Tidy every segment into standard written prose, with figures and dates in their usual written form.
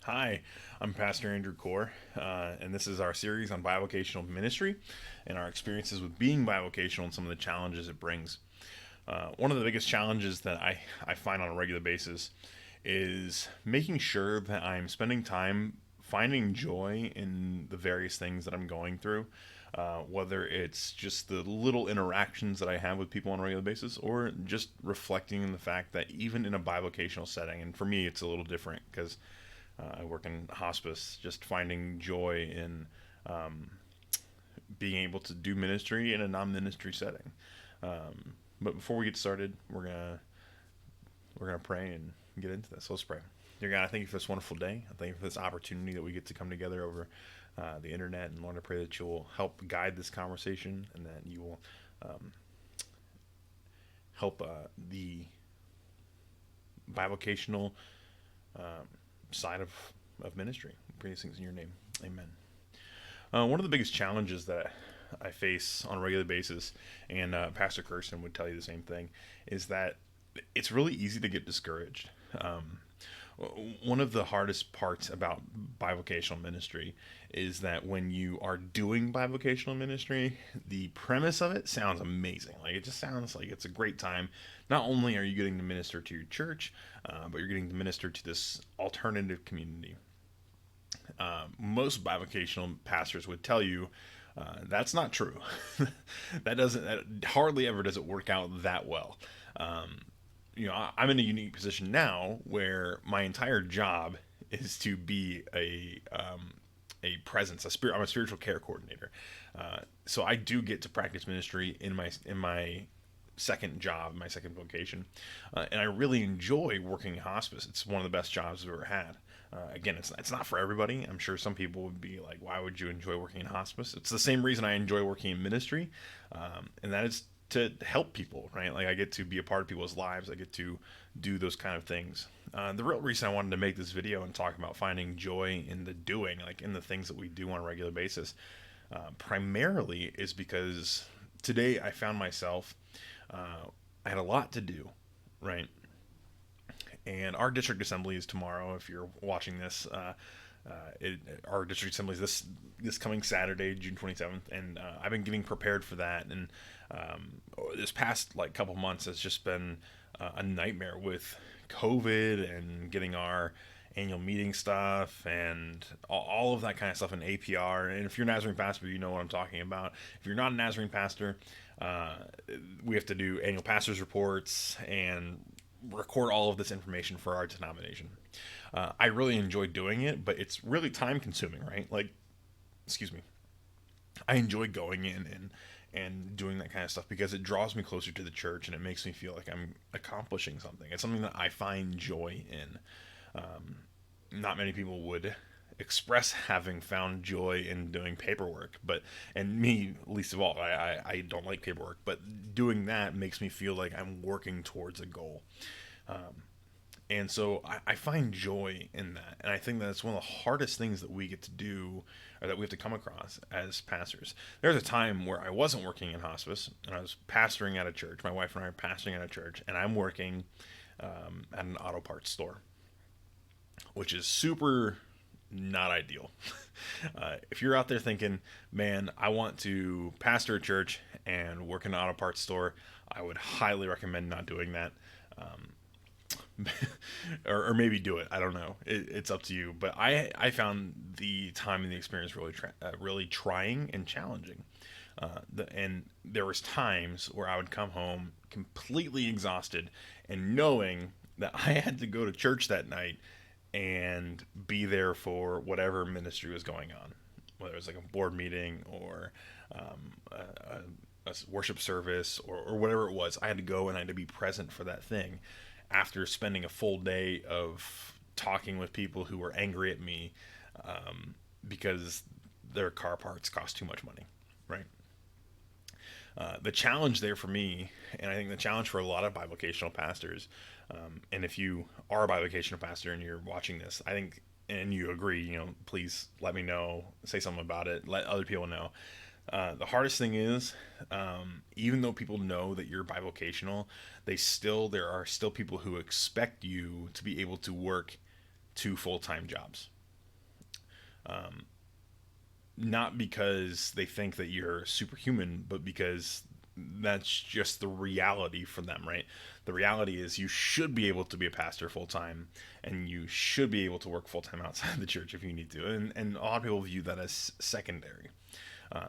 Hi, I'm Pastor Andrew Core, and this is our series on bivocational ministry and our experiences with being bivocational and some of the challenges it brings. One of the biggest challenges that I find on a regular basis is making sure that I'm spending time finding joy in the various things that I'm going through, whether it's just the little interactions that I have with people on a regular basis or just reflecting in the fact that even in a bivocational setting, and for me it's a little different because I work in hospice, just finding joy in being able to do ministry in a non-ministry setting. But before we get started, we're gonna pray and get into this. Let's pray. Dear God, I thank you for this wonderful day. I thank you for this opportunity that we get to come together over the internet. And Lord, I pray that you will help guide this conversation and that you will help the bivocational side of ministry. We pray these things in your name. Amen. One of the biggest challenges that I face on a regular basis, and Pastor Kirsten would tell you the same thing, is that it's really easy to get discouraged. One of the hardest parts about bivocational ministry is that when you are doing bivocational ministry, the premise of it sounds amazing. Like it just sounds like it's a great time. Not only are you getting to minister to your church, but you're getting to minister to this alternative community. Most bivocational pastors would tell you that's not true. That hardly ever does it work out that well. I'm in a unique position now where my entire job is to be a presence, a spirit. I'm a spiritual care coordinator, so I do get to practice ministry in my second job, my second vocation, and I really enjoy working in hospice. It's one of the best jobs I've ever had. Again, it's not for everybody. I'm sure some people would be like, "Why would you enjoy working in hospice?" It's the same reason I enjoy working in ministry, and that is to help people, right? Like I get to be a part of people's lives. I get to do those kind of things. The real reason I wanted to make this video and talk about finding joy in the doing, like in the things that we do on a regular basis, primarily is because today I found myself, I had a lot to do, right? And our district assembly is tomorrow. If you're watching this, our district assembly is this coming Saturday, June 27th, and I've been getting prepared for that. And this past like couple months has just been a nightmare with COVID and getting our annual meeting stuff and all of that kind of stuff in APR. And if you're a Nazarene pastor, you know what I'm talking about. If you're not a Nazarene pastor, we have to do annual pastors reports and record all of this information for our denomination. I really enjoy doing it, but it's really time consuming, right? Like, excuse me. I enjoy going in and doing that kind of stuff because it draws me closer to the church and it makes me feel like I'm accomplishing something. It's something that I find joy in. Not many people would express having found joy in doing paperwork, and me least of all, I don't like paperwork, but doing that makes me feel like I'm working towards a goal. And so I find joy in that. And I think that's one of the hardest things that we get to do or that we have to come across as pastors. There's a time where I wasn't working in hospice and I was pastoring at a church. My wife and I are pastoring at a church, and I'm working at an auto parts store, which is super not ideal. If you're out there thinking, man, I want to pastor a church and work in an auto parts store, I would highly recommend not doing that. Or maybe do it. I don't know. It's up to you. But I found the time and the experience really trying and challenging. And there was times where I would come home completely exhausted and knowing that I had to go to church that night and be there for whatever ministry was going on, whether it was like a board meeting or a worship service or whatever it was. I had to go and I had to be present for that thing after spending a full day of talking with people who were angry at me because their car parts cost too much money, right? The challenge there for me, and I think the challenge for a lot of bivocational pastors, and if you are a bivocational pastor and you're watching this, I think, and you agree, please let me know, say something about it, let other people know. The hardest thing is, even though people know that you're bivocational, there are still people who expect you to be able to work two full-time jobs, Not because they think that you're superhuman, but because that's just the reality for them, right? The reality is you should be able to be a pastor full time, and you should be able to work full time outside the church if you need to. And a lot of people view that as secondary.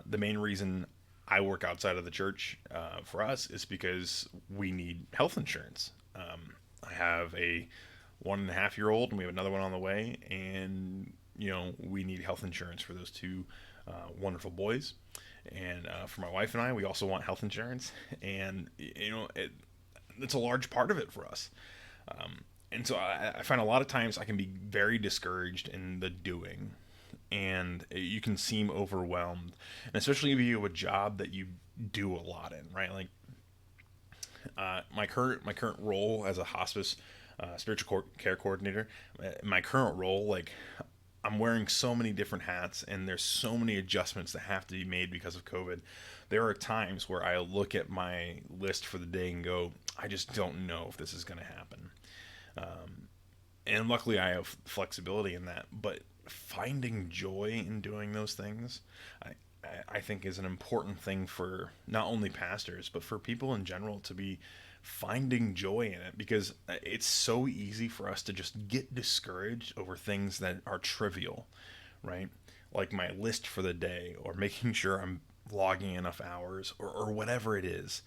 The main reason I work outside of the church for us is because we need health insurance. I have a 1.5-year old, and we have another one on the way, and we need health insurance for those two wonderful boys. And for my wife and I, we also want health insurance, and it's a large part of it for us. And so I find a lot of times I can be very discouraged in the doing, and you can seem overwhelmed, and especially if you have a job that you do a lot in, right? Like my current role as a hospice spiritual care coordinator, my current role, like I'm wearing so many different hats, and there's so many adjustments that have to be made because of COVID. There are times where I look at my list for the day and go, I just don't know if this is going to happen. And luckily I have flexibility in that, but finding joy in doing those things, I think is an important thing for not only pastors, but for people in general to be finding joy in it, because it's so easy for us to just get discouraged over things that are trivial, right? Like my list for the day, or making sure I'm logging enough hours, or whatever it is.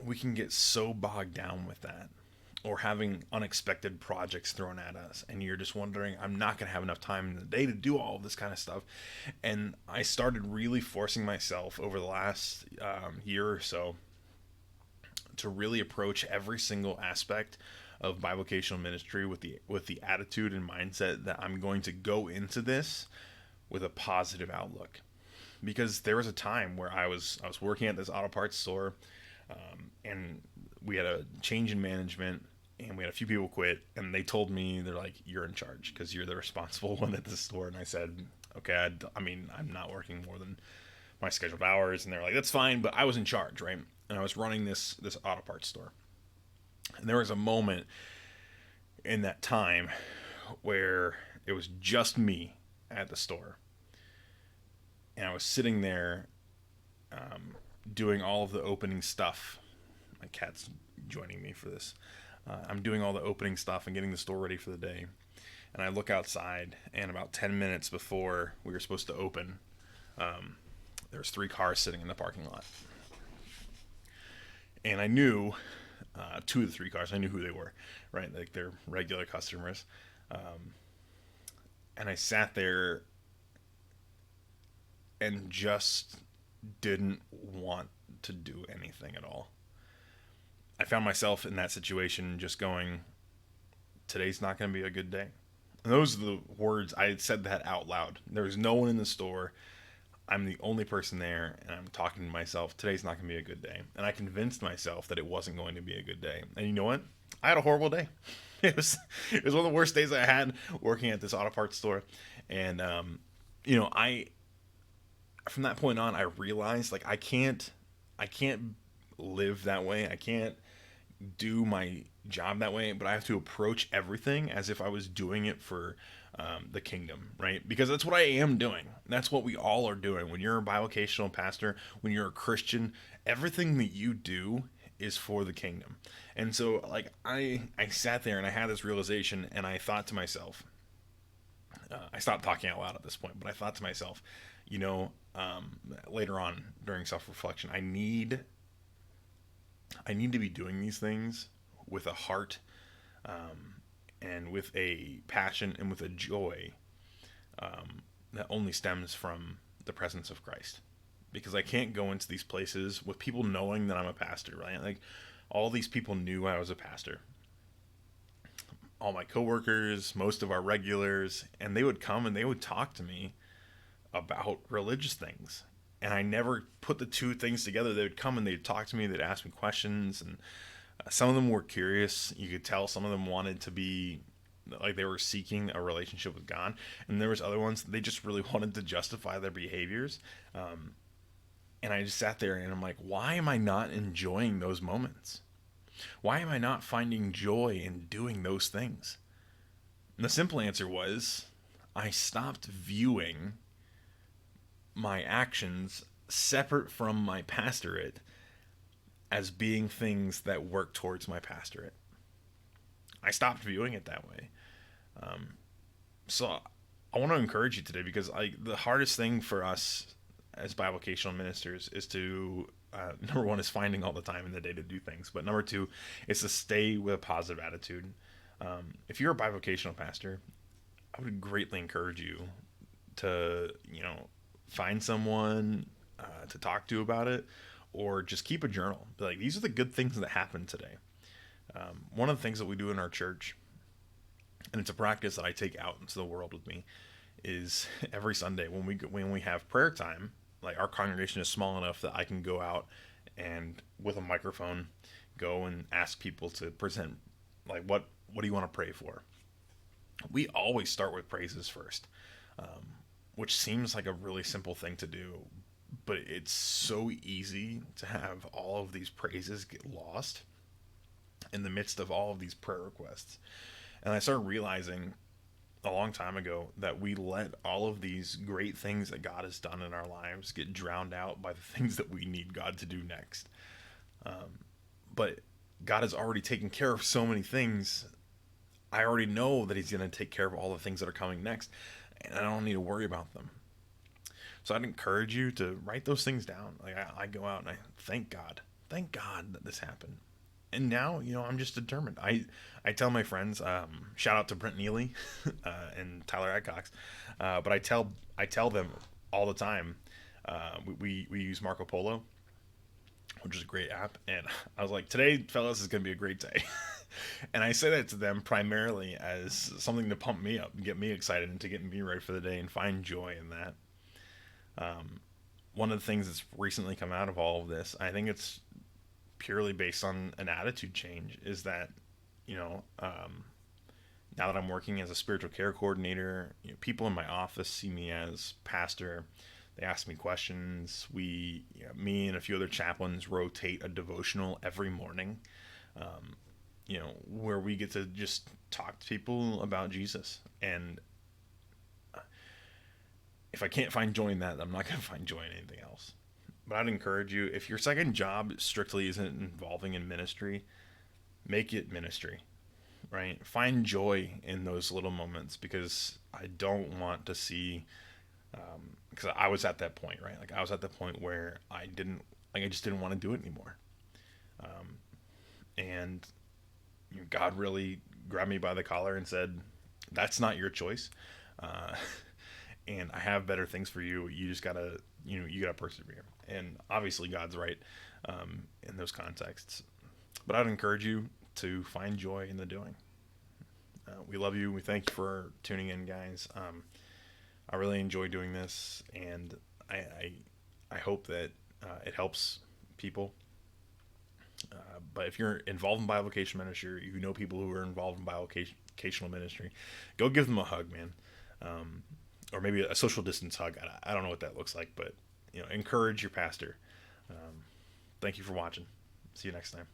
We can get so bogged down with that, or having unexpected projects thrown at us, and you're just wondering, I'm not going to have enough time in the day to do all of this kind of stuff. And I started really forcing myself over the last year or so to really approach every single aspect of bivocational ministry with the attitude and mindset that I'm going to go into this with a positive outlook. Because there was a time where I was working at this auto parts store, and we had a change in management, and we had a few people quit, and they told me, they're like, you're in charge because you're the responsible one at the store. And I said, okay, I mean, I'm not working more than my scheduled hours. And they're like, that's fine, but I was in charge, right? And I was running this auto parts store. And there was a moment in that time where it was just me at the store. And I was sitting there doing all of the opening stuff. My cat's joining me for this. I'm doing all the opening stuff and getting the store ready for the day. And I look outside, and about 10 minutes before we were supposed to open, there was 3 cars sitting in the parking lot. And I knew 2 of the 3 cars, I knew who they were, right? Like they're regular customers. And I sat there and just didn't want to do anything at all. I found myself in that situation just going, today's not going to be a good day. And those are the words, I had said that out loud. There was no one in the store. I'm the only person there, and I'm talking to myself, today's not going to be a good day. And I convinced myself that it wasn't going to be a good day. And you know what? I had a horrible day. It was one of the worst days I had working at this auto parts store. And, from that point on, I realized, like, I can't live that way. I can't do my job that way, but I have to approach everything as if I was doing it for the kingdom, right? Because that's what I am doing. That's what we all are doing. When you're a bivocational pastor, when you're a Christian, everything that you do is for the kingdom. And so, like, I sat there and I had this realization, and I thought to myself, I stopped talking out loud at this point, but I thought to myself, later on during self-reflection, I need to be doing these things with a heart, and with a passion and with a joy that only stems from the presence of Christ. Because I can't go into these places with people knowing that I'm a pastor, right? Like, all these people knew I was a pastor. All my coworkers, most of our regulars, and they would come and they would talk to me about religious things. And I never put the two things together. They would come and they'd talk to me, they'd ask me questions, and some of them were curious. You could tell some of them wanted to be, like, they were seeking a relationship with God. And there was other ones, they just really wanted to justify their behaviors. And I just sat there and I'm like, why am I not enjoying those moments? Why am I not finding joy in doing those things? And the simple answer was, I stopped viewing my actions separate from my pastorate as being things that work towards my pastorate. I stopped viewing it that way. So I want to encourage you today, because the hardest thing for us as bivocational ministers is to number one is finding all the time in the day to do things, but number two is to stay with a positive attitude. If you're a bivocational pastor, I would greatly encourage you to find someone to talk to about it, or just keep a journal. Be like, these are the good things that happened today. One of the things that we do in our church, and it's a practice that I take out into the world with me, is every Sunday when we have prayer time, like our congregation is small enough that I can go out and with a microphone go and ask people to present, like, what do you want to pray for? We always start with praises first, which seems like a really simple thing to do, but it's so easy to have all of these praises get lost in the midst of all of these prayer requests. And I started realizing a long time ago that we let all of these great things that God has done in our lives get drowned out by the things that we need God to do next. But God has already taken care of so many things. I already know that He's going to take care of all the things that are coming next, and I don't need to worry about them. So I'd encourage you to write those things down. Like, I go out and I thank God that this happened. And now, I'm just determined. I tell my friends, shout out to Brent Neely and Tyler Adcox, but I tell them all the time. We use Marco Polo, which is a great app, and I was like, today, fellas, is gonna be a great day. And I say that to them primarily as something to pump me up and get me excited and to get me ready for the day and find joy in that. One of the things that's recently come out of all of this, I think it's purely based on an attitude change, is that now that I'm working as a spiritual care coordinator, people in my office see me as pastor. They ask me questions. Me and a few other chaplains rotate a devotional every morning, where we get to just talk to people about Jesus. And if I can't find joy in that, I'm not going to find joy in anything else. But I'd encourage you, if your second job strictly isn't involving in ministry, make it ministry, right? Find joy in those little moments, because I don't want to see, because I was at that point, right? Like, I was at the point where I just didn't want to do it anymore. And God really grabbed me by the collar and said, that's not your choice. And I have better things for you. You just gotta, you gotta persevere. And obviously God's right in those contexts. But I'd encourage you to find joy in the doing. We love you. We thank you for tuning in, guys. I really enjoy doing this, and I hope that it helps people. But if you're involved in bivocational ministry, you know people who are involved in bivocational ministry, go give them a hug, man. Or maybe a social distance hug. I don't know what that looks like, but encourage your pastor. Thank you for watching. See you next time.